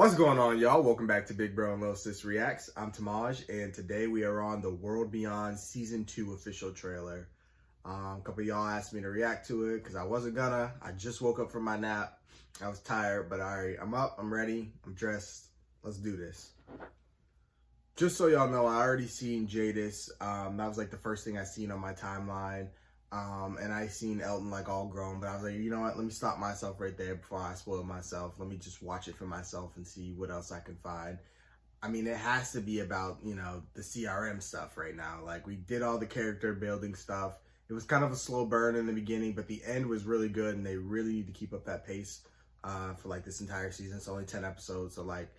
What's going on, y'all? Welcome back to Big Bro and Lil Sis Reacts. I'm Tamaj, and today we are on the World Beyond Season 2 official trailer. A couple of y'all asked me to react to it because I wasn't gonna. I just woke up from my nap. I was tired, but alright, I'm up, I'm ready, I'm dressed. Let's do this. Just so y'all know, I already seen Jadis. That was like the first thing I seen on my timeline. And I seen Elton like all grown, but I was like, you know what, let me stop myself right there before I spoil myself. Let me just watch it for myself and see what else I can find. I mean, it has to be about, you know, the CRM stuff right now. Like, we did all the character building stuff. It was kind of a slow burn in the beginning, but the end was really good, and they really need to keep up that pace for like this entire season. It's only 10 episodes, so like,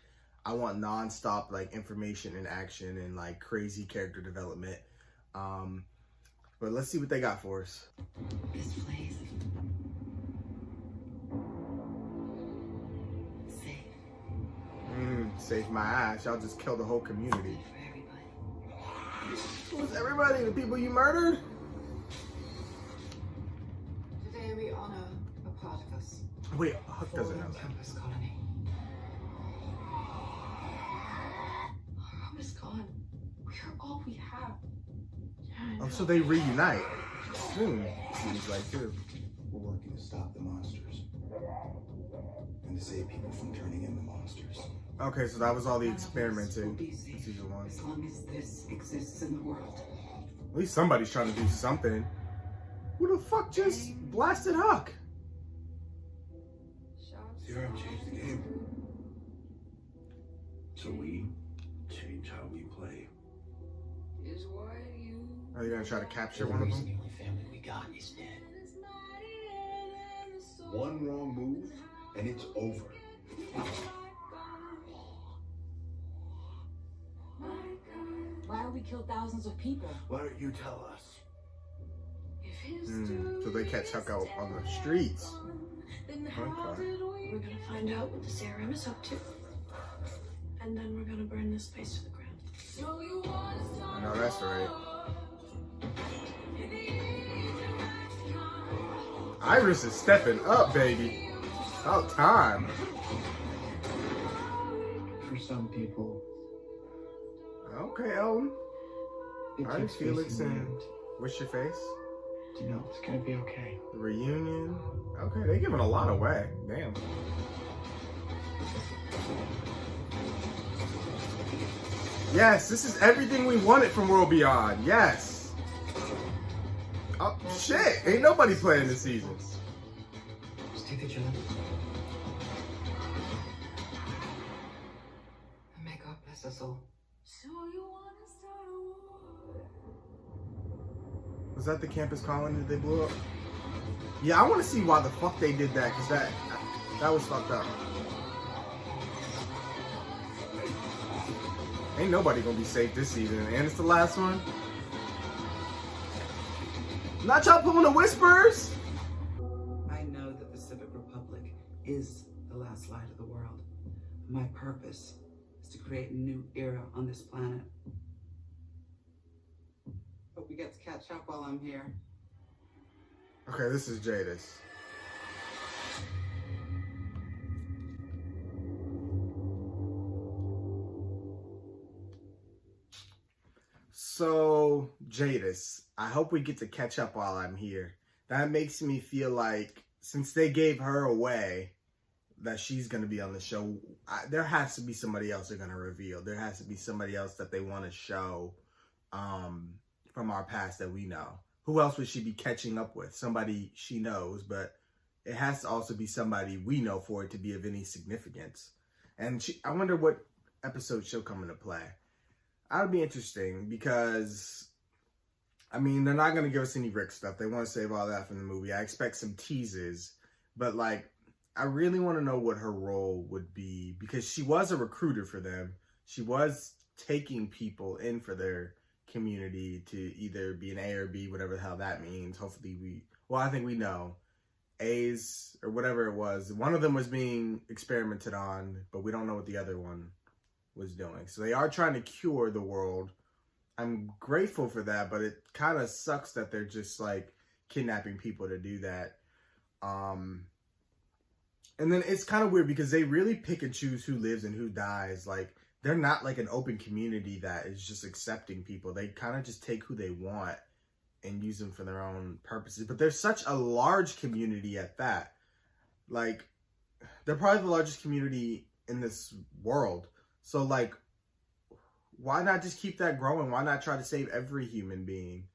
I want non-stop like information and action and like crazy character development. But let's see what they got for us. This place. Safe. Safe my ass. Y'all just killed the whole community. For everybody. Who's everybody? The people you murdered? Today we honor a part of us. Wait, Huck doesn't know that. Campus colony. Our home is gone. We are all we have. Oh, so they reunite soon, seems like, too. We're working to stop the monsters and to save people from turning into monsters. Okay, so that was all the None of us will experimenting be in safe season 1. as long as this exists in the world. At least somebody's trying to do something. Who the fuck just blasted Huck? CRM changed the game. So we change how we play. Are you gonna try to capture one of them? The only family we got is dead. One wrong move and it's over. Why do we kill thousands of people? Why don't you tell us? So they catch Huck out on the streets. Okay. We're gonna find out what the CRM is up to. And then we're gonna burn this place to the ground. I know that's right. Iris is stepping up, baby. About time. For some people, Okay, Elton. it All right, keeps Felix facing the and end. what's your face? You know, it's gonna be okay. The reunion. Okay, they giving a lot away. Damn. Yes, this is everything we wanted from World Beyond. Yes. Oh shit! Ain't nobody playing this season. Just take the job. May God bless us all. Was that the campus colony that they blew up? Yeah, I want to see why the fuck they did that, because that was fucked up. Ain't nobody gonna be safe this season, and it's the last one. Not y'all pulling the whispers! I know that the Civic Republic is the last light of the world. My purpose is to create a new era on this planet. Hope we get to catch up while I'm here. Okay, this is Jadis. So, Jadis, I hope we get to catch up while I'm here. That makes me feel like, since they gave her away, that she's going to be on the show, there has to be somebody else they're going to reveal. There has to be somebody else that they want to show from our past that we know. Who else would she be catching up with? Somebody she knows, but it has to also be somebody we know for it to be of any significance. And I wonder what episode she'll come into play. That would be interesting because, I mean, they're not going to give us any Rick stuff. They want to save all that from the movie. I expect some teases, but like, I really want to know what her role would be because she was a recruiter for them. She was taking people in for their community to either be an A or B, whatever the hell that means. Hopefully I think we know. A's or whatever it was. One of them was being experimented on, but we don't know what the other one was doing. So they are trying to cure the world. I'm grateful for that, but it kind of sucks that they're just like kidnapping people to do that. And then it's kind of weird because they really pick and choose who lives and who dies. Like, they're not like an open community that is just accepting people. They kind of just take who they want and use them for their own purposes. But there's such a large community at that. Like, they're probably the largest community in this world. So, like, why not just keep that growing? Why not try to save every human being?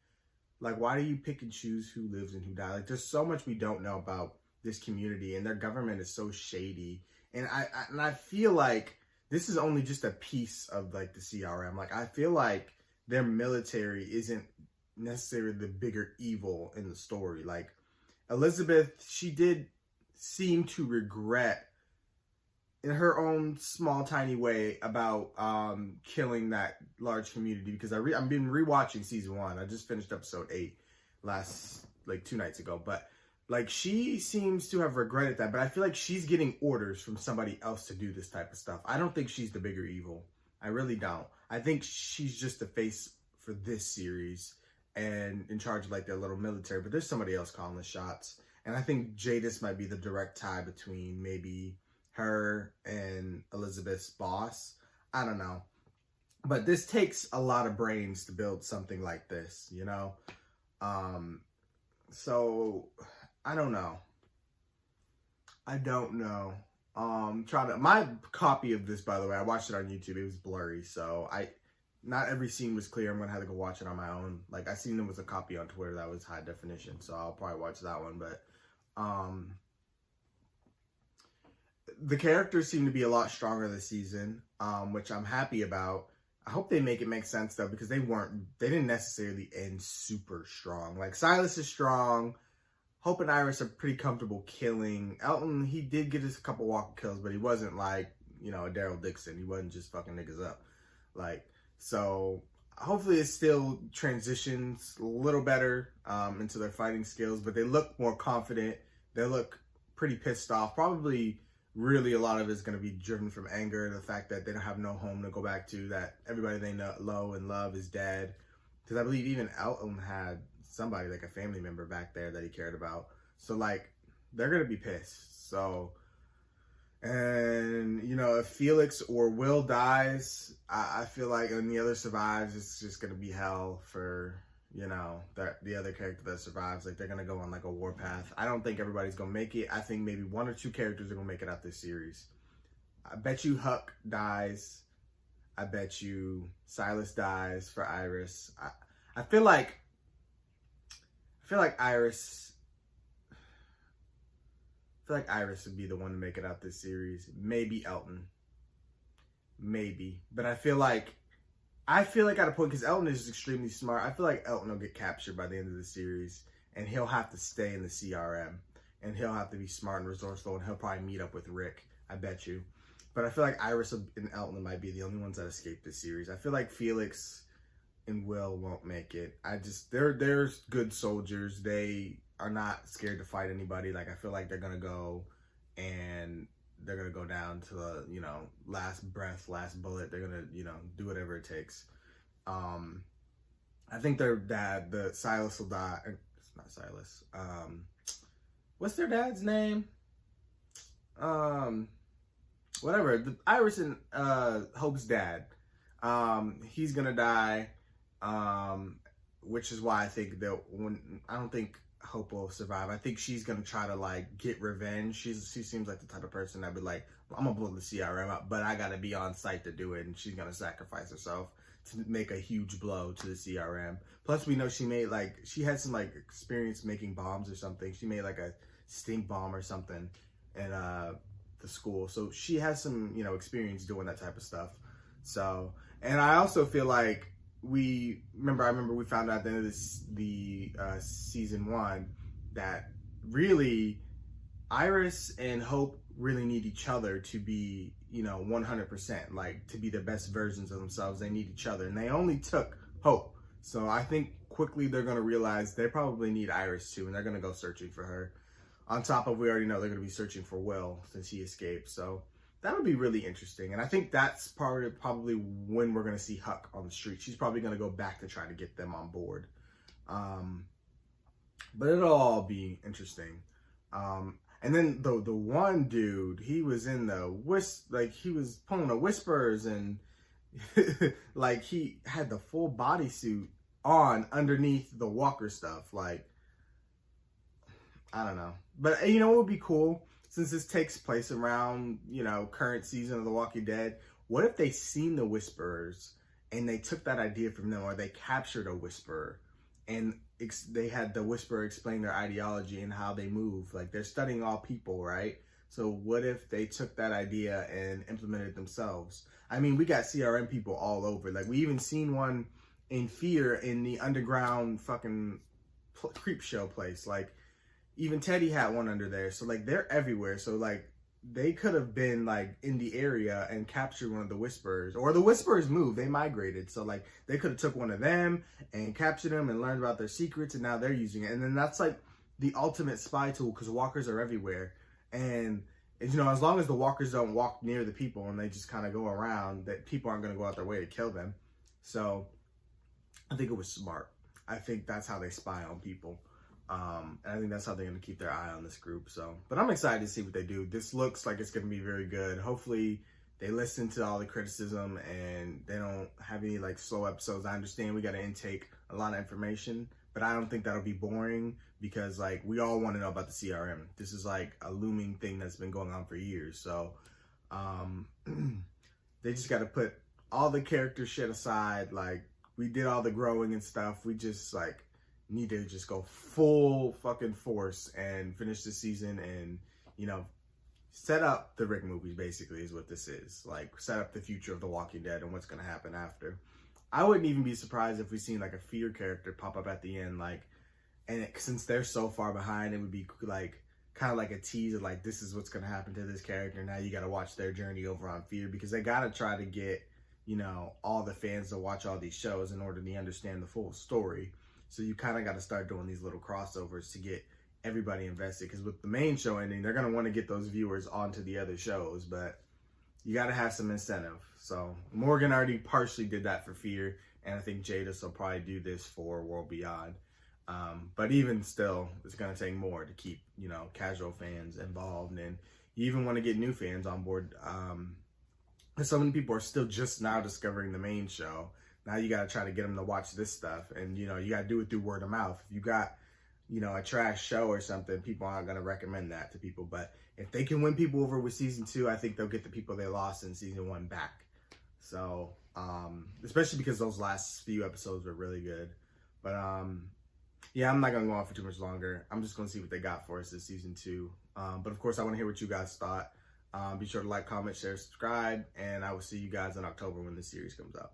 Like, why do you pick and choose who lives and who dies? Like, there's so much we don't know about this community, and their government is so shady. And I feel like this is only just a piece of, like, the CRM. Like, I feel like their military isn't necessarily the bigger evil in the story. Like, Elizabeth, she did seem to regret in her own small, tiny way about killing that large community, because I've been rewatching season 1. I just finished episode 8 like 2 nights ago. But, like, she seems to have regretted that. But I feel like she's getting orders from somebody else to do this type of stuff. I don't think she's the bigger evil. I really don't. I think she's just the face for this series and in charge of, like, their little military. But there's somebody else calling the shots. And I think Jadis might be the direct tie between maybe her and Elizabeth's boss. I don't know. But this takes a lot of brains to build something like this, you know? So, I don't know. My copy of this, by the way, I watched it on YouTube. It was blurry, so not every scene was clear. I'm going to have to go watch it on my own. Like, I seen there was a copy on Twitter that was high definition, so I'll probably watch that one. But the characters seem to be a lot stronger this season, which I'm happy about. I hope they make it make sense, though, because they didn't necessarily end super strong. Like, Silas is strong. Hope and Iris are pretty comfortable killing. Elton, he did get us a couple walk kills, but he wasn't like, you know, a Daryl Dixon. He wasn't just fucking niggas up. Like, so hopefully it still transitions a little better into their fighting skills, but they look more confident. They look pretty pissed off. Probably really a lot of it is going to be driven from anger, the fact that they don't have no home to go back to, that everybody they know and love is dead. Because I believe even Elton had somebody, like a family member back there that he cared about. So, like, they're going to be pissed. So, and, you know, if Felix or Will dies, I feel like, and the other survives, it's just going to be hell for, you know, the other character that survives. Like, they're going to go on, like, a warpath. I don't think everybody's going to make it. I think maybe 1 or 2 characters are going to make it out this series. I bet you Huck dies. I bet you Silas dies for Iris. I feel like Iris would be the one to make it out this series. Maybe Elton. Maybe. But I feel like at a point, because Elton is extremely smart, I feel like Elton will get captured by the end of the series, and he'll have to stay in the CRM, and he'll have to be smart and resourceful, and he'll probably meet up with Rick. I bet you. But I feel like Iris and Elton might be the only ones that escape this series. I feel like Felix and Will won't make it. They're good soldiers. They are not scared to fight anybody. Like, I feel like they're gonna go and they're gonna go down to the, you know, last breath, last bullet. They're gonna, you know, do whatever it takes. I think their dad, the Silas will die. It's not Silas. What's their dad's name? Whatever. Iris and Hope's dad. He's gonna die. Which is why I think I don't think Hope will survive. I think she's gonna try to, like, get revenge. She seems like the type of person that would, like, I'm gonna blow the CRM up, but I gotta be on site to do it, and she's gonna sacrifice herself to make a huge blow to the CRM. Plus, we know she had some, like, experience making bombs or something. She made, like, a stink bomb or something in the school, so she has some, you know, experience doing that type of stuff. So, and I also feel like I remember we found out at the end of the season 1 that really Iris and Hope really need each other to be, you know, 100%, like, to be the best versions of themselves. They need each other, and they only took Hope. So I think quickly they're going to realize they probably need Iris too, and they're going to go searching for her. On top of, we already know they're going to be searching for Will since he escaped. So that would be really interesting. And I think that's probably when we're going to see Huck on the street. She's probably going to go back to try to get them on board. But it'll all be interesting. And And then the one dude, he was in the he was pulling the whispers, and like he had the full bodysuit on underneath the walker stuff. Like, I don't know. But you know what would be cool? Since this takes place around, you know, current season of The Walking Dead, what if they seen the Whisperers and they took that idea from them, or they captured a Whisperer and they had the Whisperer explain their ideology and how they move? Like, they're studying all people, right? So what if they took that idea and implemented it themselves? I mean, we got CRM people all over. Like, we even seen one in Fear in the underground fucking creep show place. Like, even Teddy had one under there. So, like, they're everywhere. So, like, they could have been, like, in the area and captured one of the Whisperers. Or the Whisperers moved. They migrated. So, like, they could have took one of them and captured them and learned about their secrets, and now they're using it. And then that's, like, the ultimate spy tool, because walkers are everywhere. And, you know, as long as the walkers don't walk near the people and they just kind of go around, that people aren't going to go out their way to kill them. So, I think it was smart. I think that's how they spy on people. And I think that's how they're going to keep their eye on this group. So, but I'm excited to see what they do. This looks like it's going to be very good. Hopefully they listen to all the criticism and they don't have any like slow episodes. I understand we got to intake a lot of information, but I don't think that'll be boring, because like we all want to know about the CRM. This is like a looming thing that's been going on for years. So, they just got to put all the character shit aside. Like, we did all the growing and stuff. We just like need to just go full fucking force and finish the season and, you know, set up the Rick movies, basically, is what this is. Like, set up the future of The Walking Dead and what's going to happen after. I wouldn't even be surprised if we seen like a Fear character pop up at the end, like, and since they're so far behind, it would be like kind of like a tease of like, this is what's going to happen to this character. Now you got to watch their journey over on Fear, because they got to try to get, you know, all the fans to watch all these shows in order to understand the full story. So you kind of got to start doing these little crossovers to get everybody invested. Because with the main show ending, they're going to want to get those viewers onto the other shows. But you got to have some incentive. So Morgan already partially did that for Fear. And I think Jadis will probably do this for World Beyond. But even still, it's going to take more to keep, you know, casual fans involved. And you even want to get new fans on board. So many people are still just now discovering the main show. Now you got to try to get them to watch this stuff. And, you know, you got to do it through word of mouth. If you got, you know, a trash show or something, people aren't going to recommend that to people. But if they can win people over with season 2, I think they'll get the people they lost in season 1 back. So, especially because those last few episodes were really good. But, yeah, I'm not going to go on for too much longer. I'm just going to see what they got for us this season 2. But, of course, I want to hear what you guys thought. Be sure to like, comment, share, subscribe. And I will see you guys in October when the series comes out.